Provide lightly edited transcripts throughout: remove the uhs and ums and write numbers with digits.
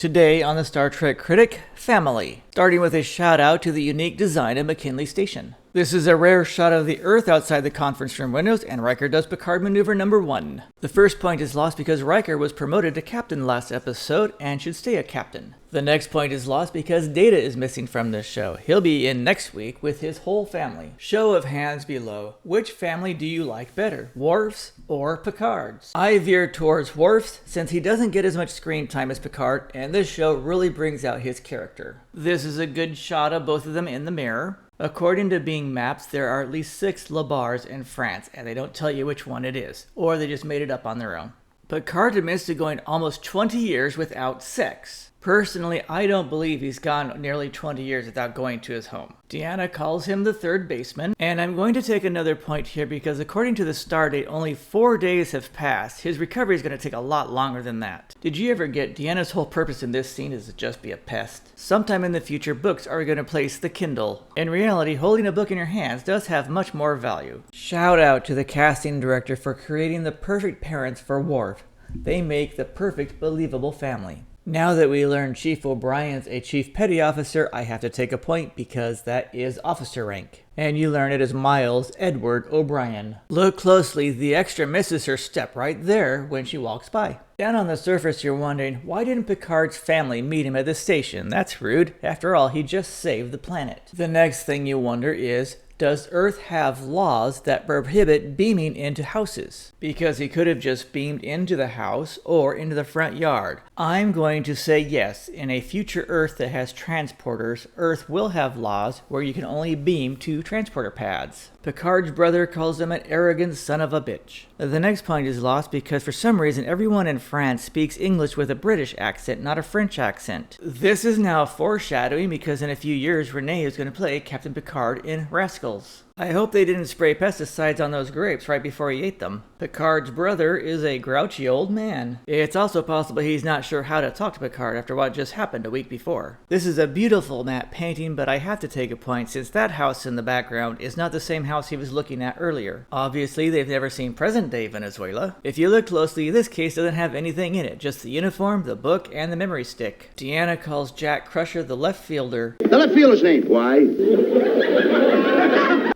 Today on the Star Trek Critic Family, starting with a shout out to the unique design of McKinley Station. This is a rare shot of the Earth outside the conference room windows, and Riker does Picard maneuver number 1. The first point is lost because Riker was promoted to captain last episode and should stay a captain. The next point is lost because Data is missing from this show. He'll be in next week with his whole family. Show of hands below. Which family do you like better, Worf's or Picard's? I veer towards Worf's since he doesn't get as much screen time as Picard, and this show really brings out his character. This is a good shot of both of them in the mirror. According to Bing Maps, there are at least 6 Le Bars in France, and they don't tell you which one it is, or they just made it up on their own. Picard admits to going almost 20 years without sex. Personally, I don't believe he's gone nearly 20 years without going to his home. Deanna calls him the third baseman, and I'm going to take another point here because according to the Stardate, only 4 days have passed. His recovery is going to take a lot longer than that. Did you ever get Deanna's whole purpose in this scene is to just be a pest? Sometime in the future, books are going to place the Kindle. In reality, holding a book in your hands does have much more value. Shout out to the casting director for creating the perfect parents for Worf. They make the perfect believable family. Now that we learn Chief O'Brien's a Chief Petty Officer, I have to take a point because that is officer rank. And you learn it as Miles Edward O'Brien. Look closely, the extra misses her step right there when she walks by. Down on the surface you're wondering, why didn't Picard's family meet him at the station? That's rude. After all, he just saved the planet. The next thing you wonder is, does Earth have laws that prohibit beaming into houses? Because he could have just beamed into the house or into the front yard. I'm going to say yes. In a future Earth that has transporters, Earth will have laws where you can only beam to transporter pads. Picard's brother calls him an arrogant son of a bitch. The next point is lost because for some reason everyone in France speaks English with a British accent, not a French accent. This is now foreshadowing because in a few years Renee is going to play Captain Picard in Rascals. I hope they didn't spray pesticides on those grapes right before he ate them. Picard's brother is a grouchy old man. It's also possible he's not sure how to talk to Picard after what just happened a week before. This is a beautiful matte painting, but I have to take a point since that house in the background is not the same house he was looking at earlier. Obviously, they've never seen present-day Venezuela. If you look closely, this case doesn't have anything in it, just the uniform, the book, and the memory stick. Deanna calls Jack Crusher the left fielder. The left fielder's name. Why?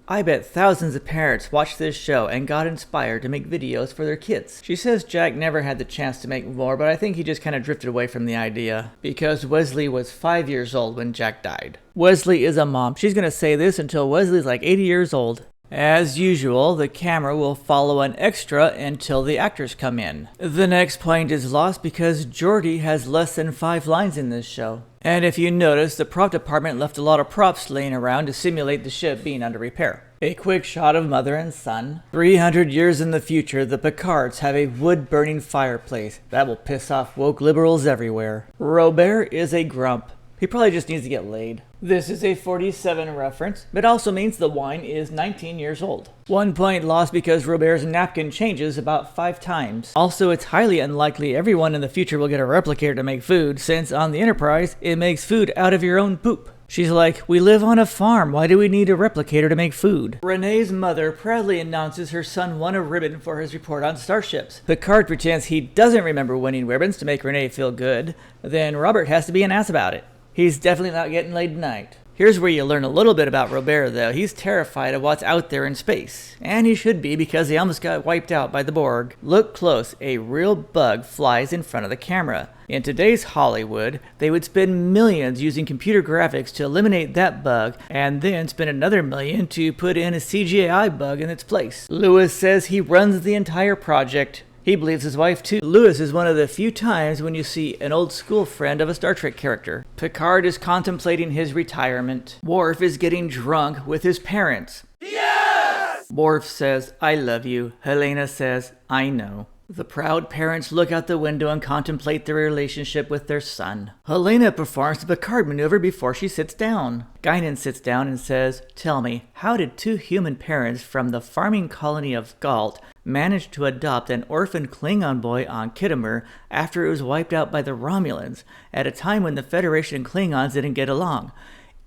I bet thousands of parents watched this show and got inspired to make videos for their kids. She says Jack never had the chance to make more, but I think he just kind of drifted away from the idea. Because Wesley was 5 years old when Jack died. Wesley is a mom. She's going to say this until Wesley's like 80 years old. As usual, the camera will follow an extra until the actors come in. The next point is lost because Geordi has less than 5 lines in this show. And if you notice, the prop department left a lot of props laying around to simulate the ship being under repair. A quick shot of mother and son. 300 years in the future, the Picards have a wood-burning fireplace. That will piss off woke liberals everywhere. Robert is a grump. He probably just needs to get laid. This is a 47 reference, but also means the wine is 19 years old. 1 point lost because Robert's napkin changes about 5 times. Also, it's highly unlikely everyone in the future will get a replicator to make food, since on the Enterprise, it makes food out of your own poop. She's like, we live on a farm, why do we need a replicator to make food? Renee's mother proudly announces her son won a ribbon for his report on starships. Picard pretends he doesn't remember winning ribbons to make Renee feel good. Then Robert has to be an ass about it. He's definitely not getting laid tonight. Here's where you learn a little bit about Robert though. He's terrified of what's out there in space. And he should be because he almost got wiped out by the Borg. Look close, a real bug flies in front of the camera. In today's Hollywood, they would spend millions using computer graphics to eliminate that bug and then spend another million to put in a CGI bug in its place. Lewis says he runs the entire project. He believes his wife too. Lewis is one of the few times when you see an old school friend of a Star Trek character. Picard is contemplating his retirement. Worf is getting drunk with his parents. Yes! Worf says, I love you. Helena says, I know. The proud parents look out the window and contemplate their relationship with their son. Helena performs the Picard maneuver before she sits down. Guinan sits down and says, tell me, how did 2 human parents from the farming colony of Galt manage to adopt an orphan Klingon boy on Khitomer after it was wiped out by the Romulans at a time when the Federation and Klingons didn't get along?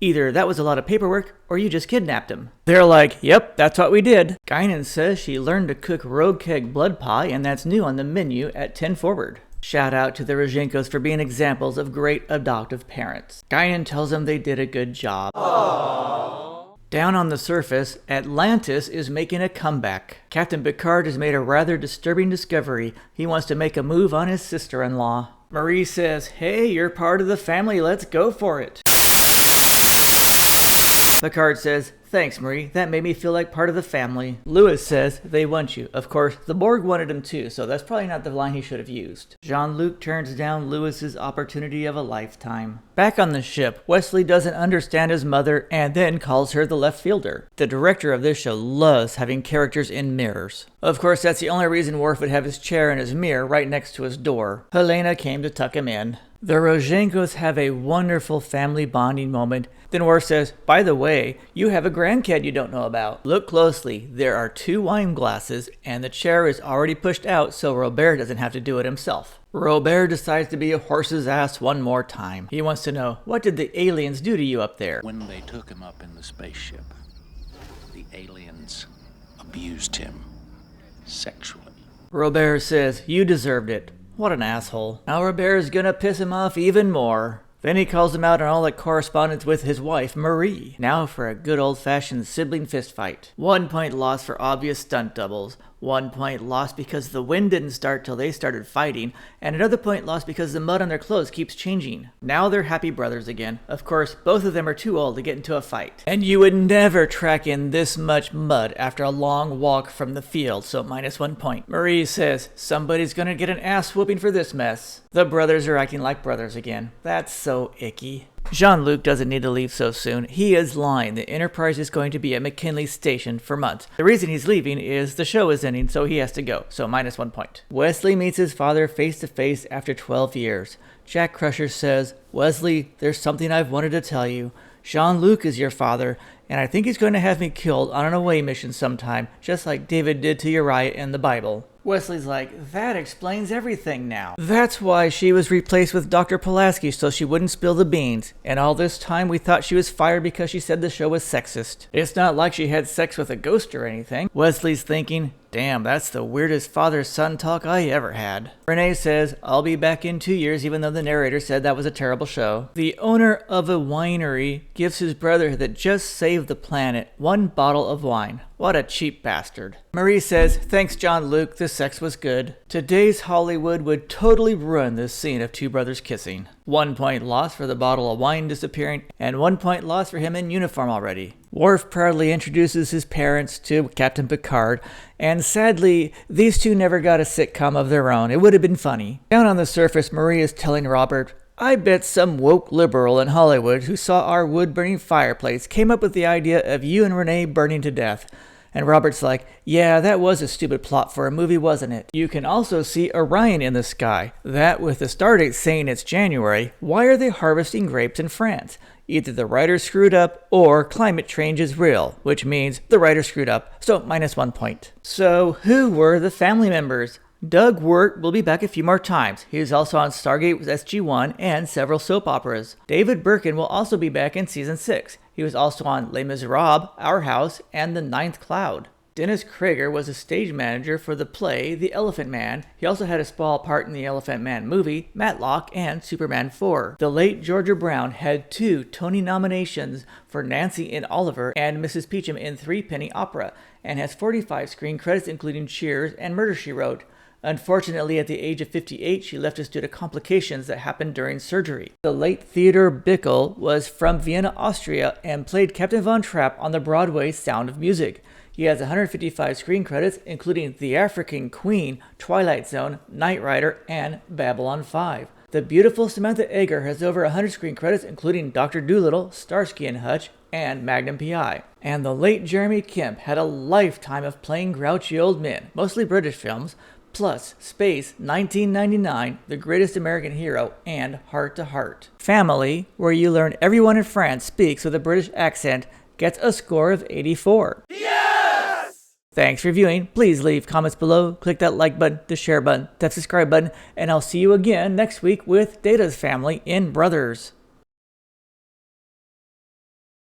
Either that was a lot of paperwork, or you just kidnapped him. They're like, yep, that's what we did. Guinan says she learned to cook rogue keg blood pie, and that's new on the menu at 10 Forward. Shout out to the Rozhenkos for being examples of great adoptive parents. Guinan tells them they did a good job. Aww. Down on the surface, Atlantis is making a comeback. Captain Picard has made a rather disturbing discovery. He wants to make a move on his sister-in-law. Marie says, "Hey, you're part of the family, let's go for it." Picard says, "Thanks, Marie. That made me feel like part of the family." Louis says, "They want you." Of course, the Borg wanted him too, so that's probably not the line he should have used. Jean-Luc turns down Louis's opportunity of a lifetime. Back on the ship, Wesley doesn't understand his mother and then calls her the left fielder. The director of this show loves having characters in mirrors. Of course, that's the only reason Worf would have his chair in his mirror right next to his door. Helena came to tuck him in. The Rozhenkos have a wonderful family bonding moment. Then Worf says, "By the way, you have a grandkid you don't know about." Look closely. There are 2 wine glasses, and the chair is already pushed out so Robert doesn't have to do it himself. Robert decides to be a horse's ass one more time. He wants to know, what did the aliens do to you up there? When they took him up in the spaceship, the aliens abused him sexually. Robert says, "You deserved it." What an asshole. Now Robert's gonna piss him off even more. Then he calls him out on all that correspondence with his wife, Marie. Now for a good old-fashioned sibling fistfight. 1 point lost for obvious stunt doubles. 1 point lost because the wind didn't start till they started fighting, and another point lost because the mud on their clothes keeps changing. Now they're happy brothers again. Of course, both of them are too old to get into a fight. And you would never track in this much mud after a long walk from the field, so -1 point. Marie says, "Somebody's gonna get an ass whooping for this mess." The brothers are acting like brothers again. That's so icky. Jean-Luc doesn't need to leave so soon. He is lying. The Enterprise is going to be at McKinley Station for months. The reason he's leaving is the show is ending, so he has to go. So -1 point. Wesley meets his father face to face after 12 years. Jack Crusher says, "Wesley, there's something I've wanted to tell you. Jean-Luc is your father, and I think he's going to have me killed on an away mission sometime, just like David did to Uriah in the Bible." Wesley's like, "That explains everything now." That's why she was replaced with Dr. Pulaski, so she wouldn't spill the beans. And all this time we thought she was fired because she said the show was sexist. It's not like she had sex with a ghost or anything. Wesley's thinking, "Damn, that's the weirdest father-son talk I ever had." Renee says, "I'll be back in 2 years," even though the narrator said that was a terrible show. The owner of a winery gives his brother that just saved the planet 1 bottle of wine. What a cheap bastard. Marie says, "Thanks, Jean-Luc, the sex was good." Today's Hollywood would totally ruin this scene of 2 brothers kissing. 1 point lost for the bottle of wine disappearing, and 1 point lost for him in uniform already. Worf proudly introduces his parents to Captain Picard, and sadly, these 2 never got a sitcom of their own. It would have been funny. Down on the surface, Marie is telling Robert, "I bet some woke liberal in Hollywood who saw our wood-burning fireplace came up with the idea of you and Renee burning to death." And Robert's like, "Yeah, that was a stupid plot for a movie, wasn't it? You can also see Orion in the sky. That with the stardate saying it's January, why are they harvesting grapes in France? Either the writer screwed up or climate change is real, which means the writer screwed up, so -1 point. So who were the family members? Doug Wirt will be back a few more times. He is also on Stargate with SG-1 and several soap operas. David Birkin will also be back in Season 6. He was also on Les Miserables, Our House, and The Ninth Cloud. Dennis Krager was a stage manager for the play The Elephant Man. He also had a small part in the Elephant Man movie, Matlock, and Superman 4. The late Georgia Brown had 2 Tony nominations for Nancy in Oliver and Mrs. Peachum in Three Penny Opera, and has 45 screen credits including Cheers and Murder, She Wrote. Unfortunately, at the age of 58, she left us due to complications that happened during surgery. The late Theodor Bickel was from Vienna, Austria, and played Captain Von Trapp on the Broadway Sound of Music. He has 155 screen credits, including The African Queen, Twilight Zone, Knight Rider, and Babylon 5. The beautiful Samantha Eggar has over 100 screen credits, including Dr. Dolittle, Starsky and Hutch, and Magnum P.I. And the late Jeremy Kemp had a lifetime of playing grouchy old men, mostly British films, plus Space 1999, The Greatest American Hero, and Heart to Heart. Family, where you learn everyone in France speaks with a British accent, gets a score of 84. Yes! Thanks for viewing. Please leave comments below, click that like button, the share button, that subscribe button, and I'll see you again next week with Data's family in Brothers.